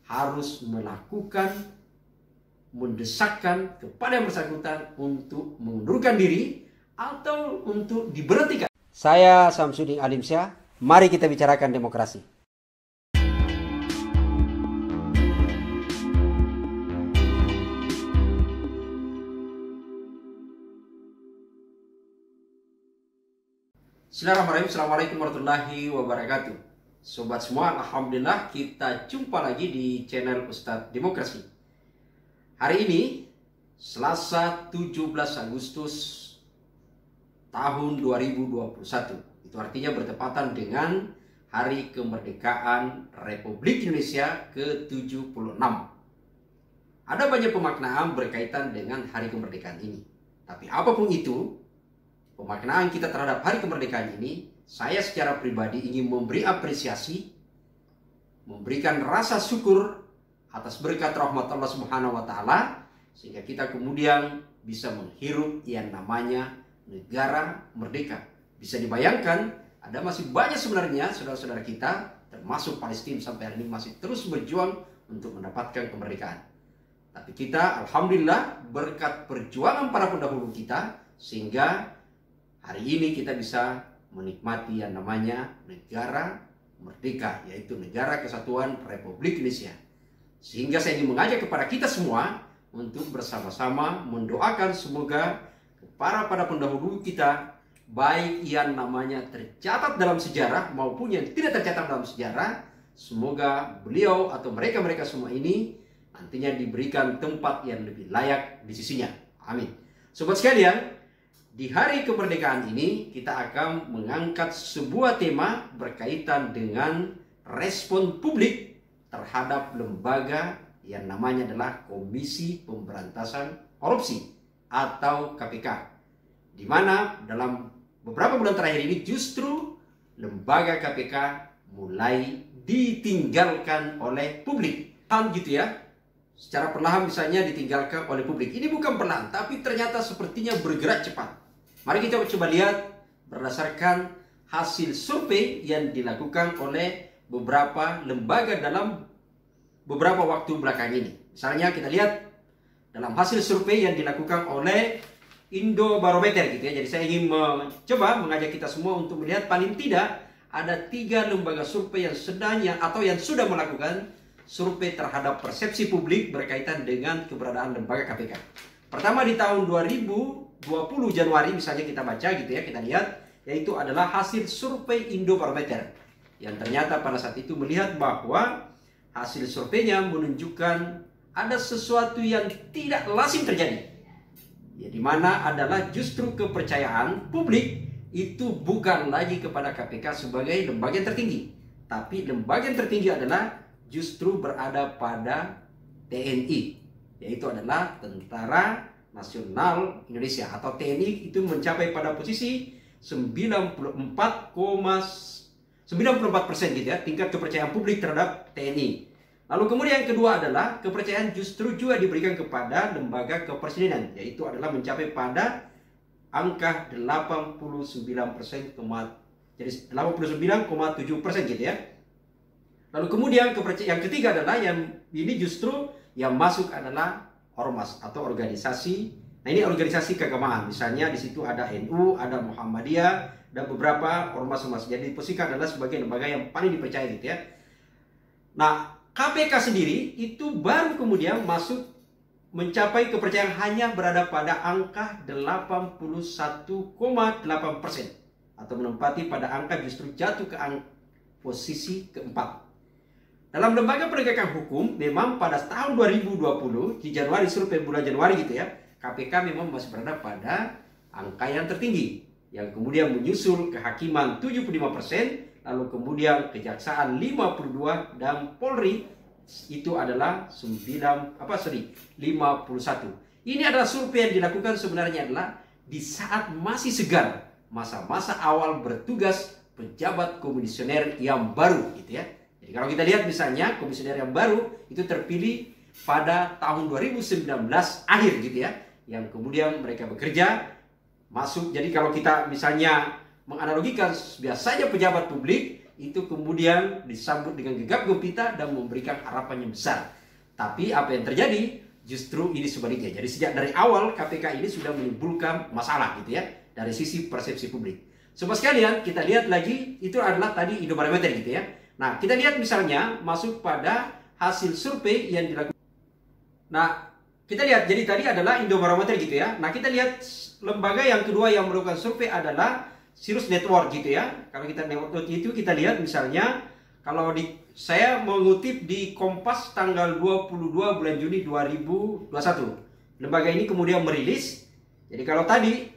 harus melakukan, mendesakkan kepada yang bersangkutan untuk mengundurkan diri atau untuk diberhentikan. Saya Samsudin Alimsyah, mari kita bicarakan demokrasi. Bismillahirrahmanirrahim. Assalamualaikum warahmatullahi wabarakatuh. Sobat semua, alhamdulillah kita jumpa lagi di channel Ustadz Demokrasi. Hari ini Selasa 17 Agustus tahun 2021. Itu artinya bertepatan dengan Hari Kemerdekaan Republik Indonesia ke-76. Ada banyak pemaknaan berkaitan dengan Hari Kemerdekaan ini. Tapi apapun itu, pemaknaan kita terhadap Hari Kemerdekaan ini, saya secara pribadi ingin memberi apresiasi, memberikan rasa syukur atas berkat rahmat Allah Subhanahu wa Ta'ala, sehingga kita kemudian bisa menghirup yang namanya negara merdeka. Bisa dibayangkan, ada masih banyak sebenarnya saudara-saudara kita, termasuk Palestina sampai hari ini masih terus berjuang untuk mendapatkan kemerdekaan. Tapi kita, alhamdulillah, berkat perjuangan para pendahulu kita, sehingga hari ini kita bisa menikmati yang namanya negara merdeka, yaitu Negara Kesatuan Republik Indonesia. Sehingga saya ingin mengajak kepada kita semua untuk bersama-sama mendoakan semoga para pendahulu kita, baik yang namanya tercatat dalam sejarah maupun yang tidak tercatat dalam sejarah, semoga beliau atau mereka semua ini nantinya diberikan tempat yang lebih layak di sisinya. Amin. Sobat sekalian, di hari kemerdekaan ini kita akan mengangkat sebuah tema berkaitan dengan respon publik terhadap lembaga yang namanya adalah Komisi Pemberantasan Korupsi atau KPK. Di mana dalam beberapa bulan terakhir ini justru lembaga KPK mulai ditinggalkan oleh publik. Gitu ya. Secara perlahan misalnya ditinggalkan oleh publik. Ini bukan perlahan, tapi ternyata sepertinya bergerak cepat. Mari kita coba lihat berdasarkan hasil survei yang dilakukan oleh beberapa lembaga dalam beberapa waktu belakang ini. Misalnya kita lihat dalam hasil survei yang dilakukan oleh Indobarometer gitu ya. Jadi saya ingin mencoba mengajak kita semua untuk melihat paling tidak ada 3 lembaga survei yang sedang atau yang sudah melakukan survei terhadap persepsi publik berkaitan dengan keberadaan lembaga KPK. Pertama di tahun 2020 Januari misalnya kita baca gitu ya, kita lihat, yaitu adalah hasil survei Indobarometer yang ternyata pada saat itu melihat bahwa hasil surveinya menunjukkan ada sesuatu yang tidak lazim terjadi, ya, di mana adalah justru kepercayaan publik itu bukan lagi kepada KPK sebagai lembaga yang tertinggi, tapi lembaga yang tertinggi adalah justru berada pada TNI, yaitu adalah Tentara Nasional Indonesia atau TNI. Itu mencapai pada posisi 94,94% gitu ya, tingkat kepercayaan publik terhadap TNI. Lalu kemudian yang kedua adalah kepercayaan justru juga diberikan kepada lembaga kepresidenan, yaitu adalah mencapai pada angka 89%, jadi 89,7% gitu ya. Lalu kemudian yang ketiga adalah yang ini justru yang masuk adalah ormas atau organisasi. Nah, ini organisasi keagamaan. Misalnya di situ ada NU, ada Muhammadiyah, dan beberapa ormas-ormas. Jadi posisikan adalah sebagai lembaga yang paling dipercaya gitu ya. Nah, KPK sendiri itu baru kemudian masuk mencapai kepercayaan hanya berada pada angka 81,8% atau menempati pada angka justru jatuh ke posisi keempat. Dalam lembaga penegakan hukum, memang pada tahun 2020, di Januari, survei bulan Januari gitu ya, KPK memang masih berada pada angka yang tertinggi. Yang kemudian menyusul kehakiman 75%, lalu kemudian kejaksaan 52%, dan Polri itu adalah 51. Ini adalah survei yang dilakukan sebenarnya adalah di saat masih segar, masa-masa awal bertugas pejabat komisioner yang baru gitu ya. Jadi kalau kita lihat misalnya komisioner yang baru itu terpilih pada tahun 2019 akhir gitu ya, yang kemudian mereka bekerja masuk. Jadi kalau kita misalnya menganalogikan biasanya pejabat publik itu kemudian disambut dengan gegap gempita dan memberikan harapan yang besar. Tapi apa yang terjadi? Justru ini sebaliknya. Jadi sejak dari awal KPK ini sudah menimbulkan masalah gitu ya dari sisi persepsi publik. Sobat sekalian, kita lihat lagi, itu adalah tadi Indobarometer gitu ya. Nah, kita lihat misalnya masuk pada hasil survei yang dilakukan. Nah, kita lihat, jadi tadi adalah Indobarometer gitu ya. Nah, kita lihat lembaga yang kedua yang melakukan survei adalah Sirus Network gitu ya. Kalau kita network itu kita lihat misalnya, kalau saya mengutip di Kompas tanggal 22 bulan Juni 2021. Lembaga ini kemudian merilis. Jadi kalau tadi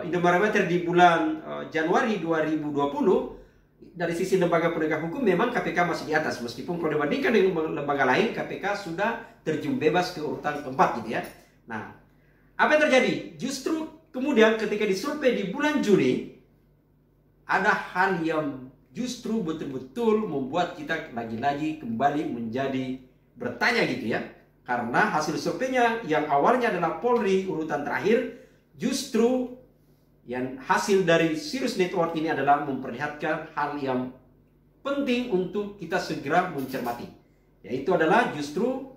Indobarometer di bulan Januari 2020, dari sisi lembaga penegak hukum memang KPK masih di atas. Meskipun kalau dibandingkan dengan lembaga lain, KPK sudah terjun bebas ke urutan keempat gitu ya. Nah, apa yang terjadi? Justru kemudian ketika disurvei di bulan Juni, ada hal yang justru betul-betul membuat kita lagi-lagi kembali menjadi bertanya gitu ya. Karena hasil surveinya yang awalnya adalah Polri urutan terakhir, justru yang hasil dari Sirus Network ini adalah memperlihatkan hal yang penting untuk kita segera mencermati. Yaitu adalah justru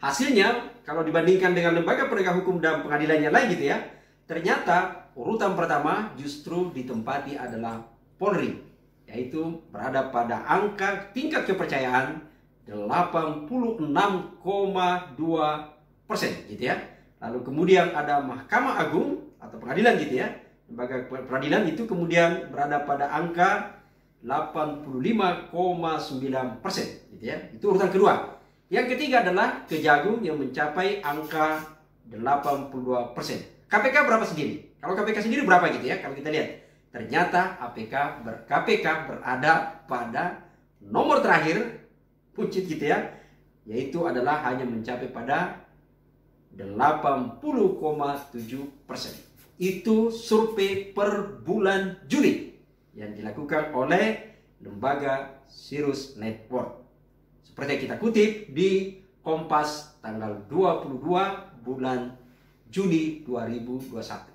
hasilnya kalau dibandingkan dengan lembaga penegak hukum dan pengadilannya lain gitu ya. Ternyata urutan pertama justru ditempati adalah Polri. Yaitu berada pada angka tingkat kepercayaan 86,2% gitu ya. Lalu kemudian ada Mahkamah Agung atau pengadilan gitu ya. Lembaga peradilan itu kemudian berada pada angka 85,9% gitu ya. Itu urutan kedua. Yang ketiga adalah Kejagung yang mencapai angka 82%. KPK berapa sendiri? Kalau KPK sendiri berapa gitu ya? Kalau kita lihat, ternyata KPK berada pada nomor terakhir puncit gitu ya, yaitu adalah hanya mencapai pada 80,7%. Itu survei per bulan Juli yang dilakukan oleh lembaga Sirus Network. Seperti yang kita kutip di Kompas tanggal 22 bulan Juni 2021.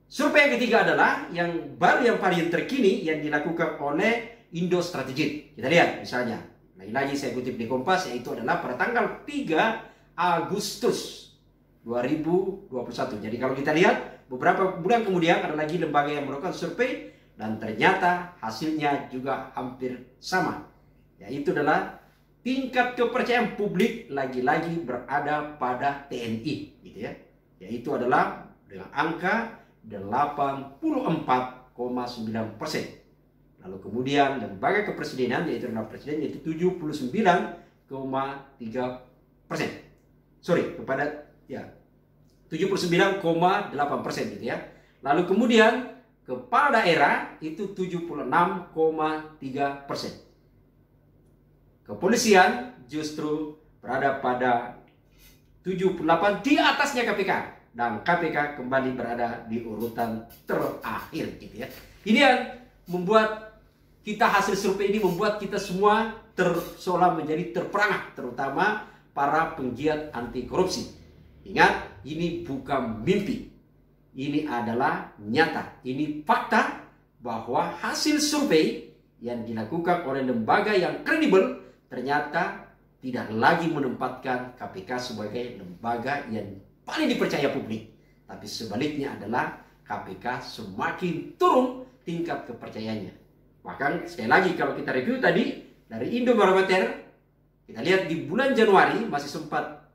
Survei yang ketiga adalah yang paling terkini yang dilakukan oleh Indo Strategik. Kita lihat misalnya, lagi-lagi saya kutip di Kompas, yaitu adalah pada tanggal 3 Agustus 2021. Jadi kalau kita lihat beberapa bulan kemudian ada lagi lembaga yang melakukan survei dan ternyata hasilnya juga hampir sama. Yaitu adalah tingkat kepercayaan publik lagi-lagi berada pada TNI gitu ya. Yaitu adalah dengan angka 84,9%. Lalu kemudian lembaga kepresidenan yaitu adalah presiden yaitu 79,3%. Kepada ya 79,8% gitu ya. Lalu kemudian kepala daerah itu 76,3%. Kepolisian justru berada pada 78 di atasnya KPK. Dan KPK kembali berada di urutan terakhir gitu ya. Ini yang membuat kita, hasil survei ini membuat kita semua seolah menjadi terperangah, terutama para penggiat anti korupsi. Ingat, ini bukan mimpi. Ini adalah nyata. Ini fakta bahwa hasil survei yang dilakukan oleh lembaga yang kredibel ternyata tidak lagi menempatkan KPK sebagai lembaga yang paling dipercaya publik. Tapi sebaliknya adalah KPK semakin turun tingkat kepercayaannya. Bahkan sekali lagi kalau kita review tadi dari Indobarometer, kita lihat di bulan Januari masih sempat,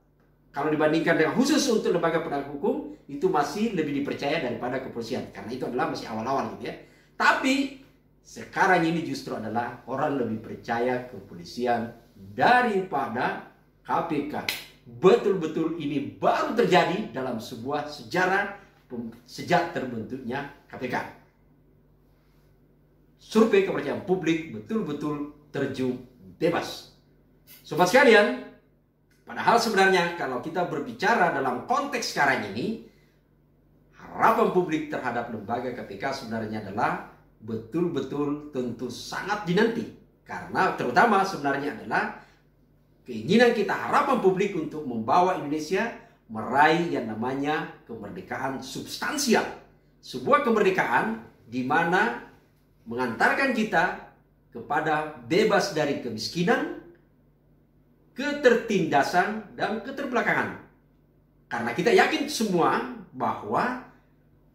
kalau dibandingkan dengan khusus untuk lembaga penegak hukum, itu masih lebih dipercaya daripada kepolisian. Karena itu adalah masih awal-awal gitu ya. Tapi sekarang ini justru adalah orang lebih percaya kepolisian daripada KPK. Betul-betul ini baru terjadi dalam sebuah sejarah sejak terbentuknya KPK. Survei kepercayaan publik betul-betul terjun bebas. Sobat sekalian, padahal sebenarnya kalau kita berbicara dalam konteks sekarang ini, harapan publik terhadap lembaga KPK sebenarnya adalah betul-betul tentu sangat dinanti. Karena terutama sebenarnya adalah keinginan kita, harapan publik untuk membawa Indonesia meraih yang namanya kemerdekaan substansial. Sebuah kemerdekaan di mana mengantarkan kita kepada bebas dari kemiskinan, ketertindasan, dan keterbelakangan. Karena kita yakin semua bahwa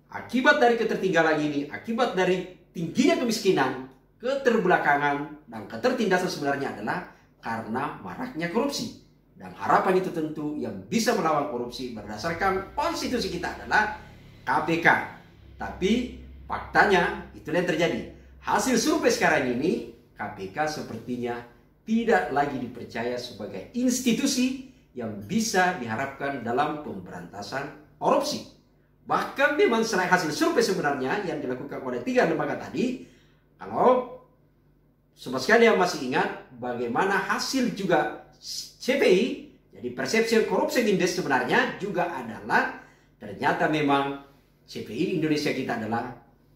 akibat dari ketertinggalan ini, akibat dari tingginya kemiskinan, keterbelakangan, dan ketertindasan sebenarnya adalah karena maraknya korupsi. Dan harapan itu tentu yang bisa melawan korupsi berdasarkan konstitusi kita adalah KPK. Tapi faktanya itulah yang terjadi. Hasil survei sekarang ini, KPK sepertinya tidak lagi dipercaya sebagai institusi yang bisa diharapkan dalam pemberantasan korupsi. Bahkan memang selain hasil survei sebenarnya yang dilakukan oleh 3 lembaga tadi, kalau sobat sekalian masih ingat bagaimana hasil juga CPI, jadi Perception Corruption Index sebenarnya juga adalah ternyata memang CPI Indonesia kita adalah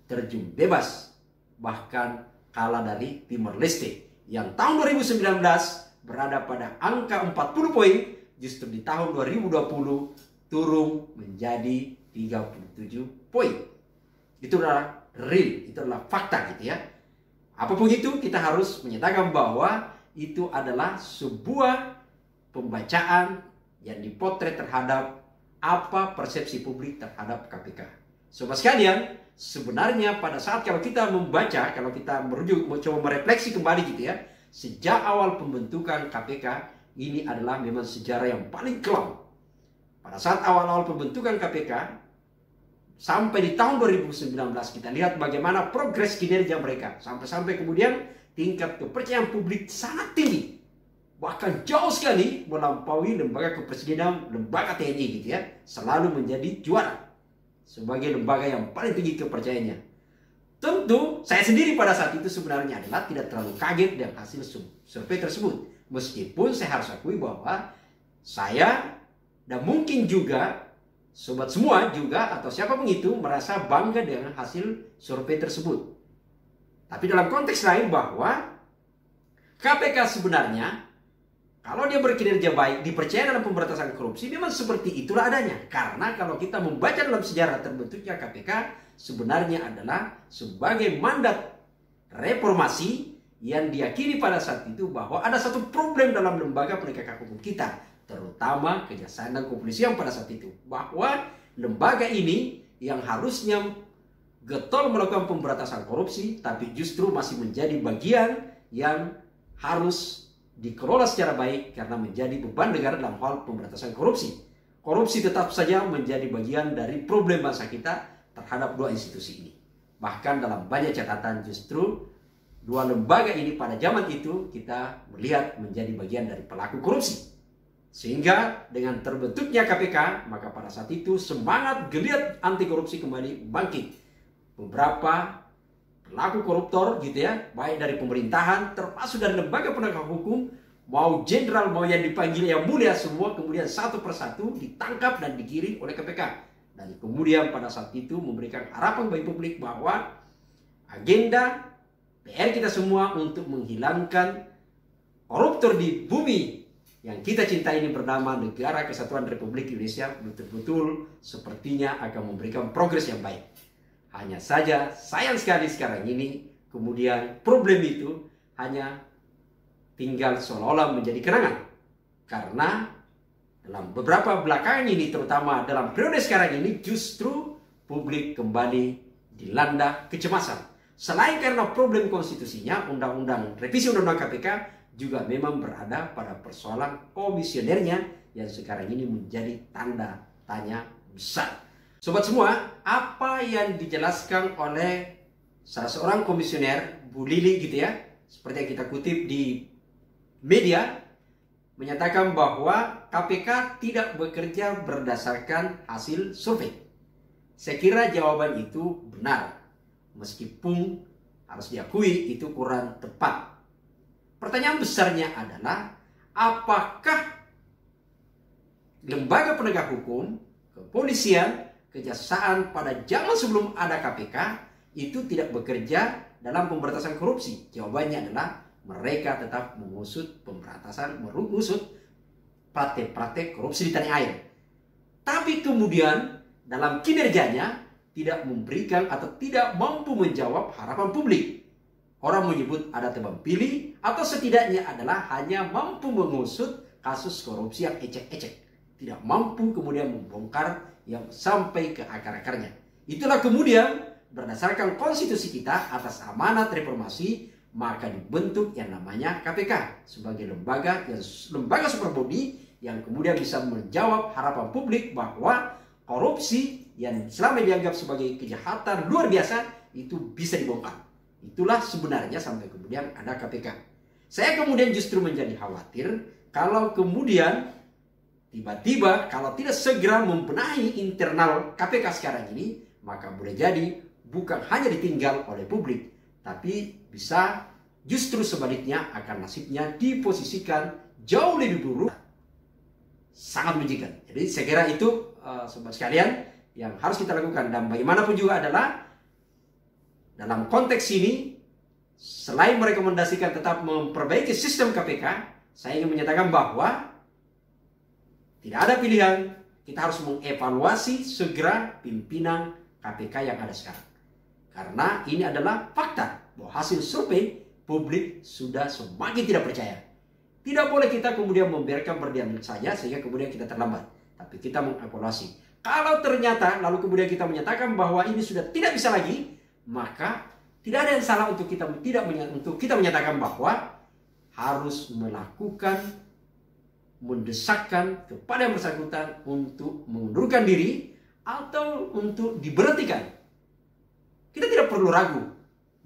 terjun bebas, bahkan kalah dari Timor Leste yang tahun 2019 berada pada angka 40 poin, justru di tahun 2020 turun menjadi 37 poin. Itu adalah real, itu adalah fakta gitu ya. Apapun itu, kita harus menyatakan bahwa itu adalah sebuah pembacaan yang dipotret terhadap apa persepsi publik terhadap KPK. Sobat sekalian, sebenarnya pada saat kalau kita membaca, kalau kita merujuk, mencoba merefleksi kembali gitu ya, sejak awal pembentukan KPK, ini adalah memang sejarah yang paling kelam. Pada saat awal-awal pembentukan KPK, sampai di tahun 2019 kita lihat bagaimana progres kinerja mereka. Sampai-sampai kemudian tingkat kepercayaan publik sangat tinggi. Bahkan jauh sekali melampaui lembaga kepresidenan, lembaga TNI gitu ya. Selalu menjadi juara sebagai lembaga yang paling tinggi kepercayaannya. Tentu saya sendiri pada saat itu sebenarnya adalah tidak terlalu kaget dengan hasil survei tersebut. Meskipun saya harus akui bahwa saya dan mungkin juga sobat semua juga atau siapapun itu merasa bangga dengan hasil survei tersebut. Tapi dalam konteks lain bahwa KPK sebenarnya kalau dia berkinerja baik, dipercaya dalam pemberantasan korupsi, memang seperti itulah adanya. Karena kalau kita membaca dalam sejarah terbentuknya KPK, sebenarnya adalah sebagai mandat reformasi yang diyakini pada saat itu bahwa ada satu problem dalam lembaga penegakan hukum kita, terutama Kejaksaan dan Kepolisian pada saat itu. Bahwa lembaga ini yang harusnya getol melakukan pemberantasan korupsi, tapi justru masih menjadi bagian yang harus dikelola secara baik karena menjadi beban negara dalam hal pemberantasan korupsi. Korupsi tetap saja menjadi bagian dari problem bangsa kita terhadap dua institusi ini. Bahkan dalam banyak catatan justru dua lembaga ini pada zaman itu kita melihat menjadi bagian dari pelaku korupsi. Sehingga dengan terbentuknya KPK, maka pada saat itu semangat geliat anti korupsi kembali bangkit. Beberapa pelaku koruptor gitu ya, baik dari pemerintahan termasuk dari lembaga penegak hukum, mau jenderal mau yang dipanggil yang mulia, semua kemudian satu persatu ditangkap dan digiring oleh KPK. Dan kemudian pada saat itu memberikan harapan bagi publik bahwa agenda PR kita semua untuk menghilangkan koruptor di bumi yang kita cintai ini bernama Negara Kesatuan Republik Indonesia betul-betul sepertinya akan memberikan progres yang baik. Hanya saja sayang sekali sekarang ini kemudian problem itu hanya tinggal seolah-olah menjadi kenangan. Karena dalam beberapa belakangan ini, terutama dalam periode sekarang ini, justru publik kembali dilanda kecemasan. Selain karena problem konstitusinya, revisi undang-undang KPK juga memang berada pada persoalan komisionernya yang sekarang ini menjadi tanda tanya besar. Sobat semua, apa yang dijelaskan oleh salah seorang komisioner, Bu Lili gitu ya, seperti yang kita kutip di media, menyatakan bahwa KPK tidak bekerja berdasarkan hasil survei. Saya kira jawaban itu benar, meskipun harus diakui itu kurang tepat. Pertanyaan besarnya adalah, apakah lembaga penegak hukum, kepolisian, kejaksaan pada zaman sebelum ada KPK itu tidak bekerja dalam pemberantasan korupsi? Jawabannya adalah mereka tetap mengusut praktek-praktek korupsi di tanah air. Tapi kemudian dalam kinerjanya tidak memberikan atau tidak mampu menjawab harapan publik. Orang menyebut ada tebang pilih atau setidaknya adalah hanya mampu mengusut kasus korupsi yang ecek-ecek. Tidak mampu kemudian membongkar yang sampai ke akar-akarnya. Itulah kemudian berdasarkan konstitusi kita atas amanat reformasi maka dibentuk yang namanya KPK sebagai lembaga super body yang kemudian bisa menjawab harapan publik bahwa korupsi yang selama dianggap sebagai kejahatan luar biasa itu bisa dibongkar. Itulah sebenarnya sampai kemudian ada KPK. Saya kemudian justru menjadi khawatir kalau kemudian tiba-tiba kalau tidak segera membenahi internal KPK sekarang ini, maka boleh jadi bukan hanya ditinggal oleh publik, tapi bisa justru sebaliknya akan nasibnya diposisikan jauh lebih buruk. Sangat menjijikan. Jadi saya kira itu sobat sekalian yang harus kita lakukan. Dan bagaimanapun juga adalah dalam konteks ini, selain merekomendasikan tetap memperbaiki sistem KPK, saya ingin menyatakan bahwa tidak ada pilihan, kita harus mengevaluasi segera pimpinan KPK yang ada sekarang. Karena ini adalah fakta bahwa hasil survei publik sudah semakin tidak percaya. Tidak boleh kita kemudian membiarkan berdiam saja sehingga kemudian kita terlambat. Tapi kita mengevaluasi. Kalau ternyata lalu kemudian kita menyatakan bahwa ini sudah tidak bisa lagi, maka tidak ada yang salah untuk kita menyatakan bahwa harus melakukan mendesakkan kepada yang bersangkutan untuk mengundurkan diri atau untuk diberhentikan. Kita tidak perlu ragu.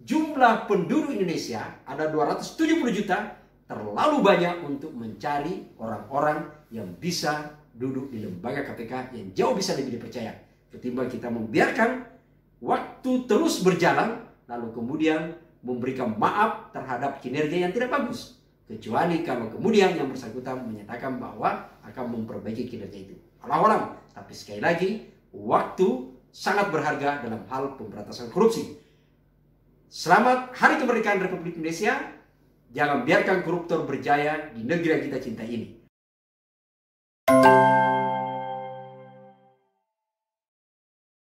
Jumlah penduduk Indonesia ada 270 juta, terlalu banyak untuk mencari orang-orang yang bisa duduk di lembaga KPK yang jauh bisa lebih dipercaya. Ketimbang kita membiarkan waktu terus berjalan, lalu kemudian memberikan maaf terhadap kinerja yang tidak bagus. Kecuali kalau kemudian yang bersangkutan menyatakan bahwa akan memperbaiki kinerja itu. Alam-alam. Tapi sekali lagi, waktu sangat berharga dalam hal pemberantasan korupsi. Selamat Hari Kemerdekaan Republik Indonesia. Jangan biarkan koruptor berjaya di negeri yang kita cintai ini.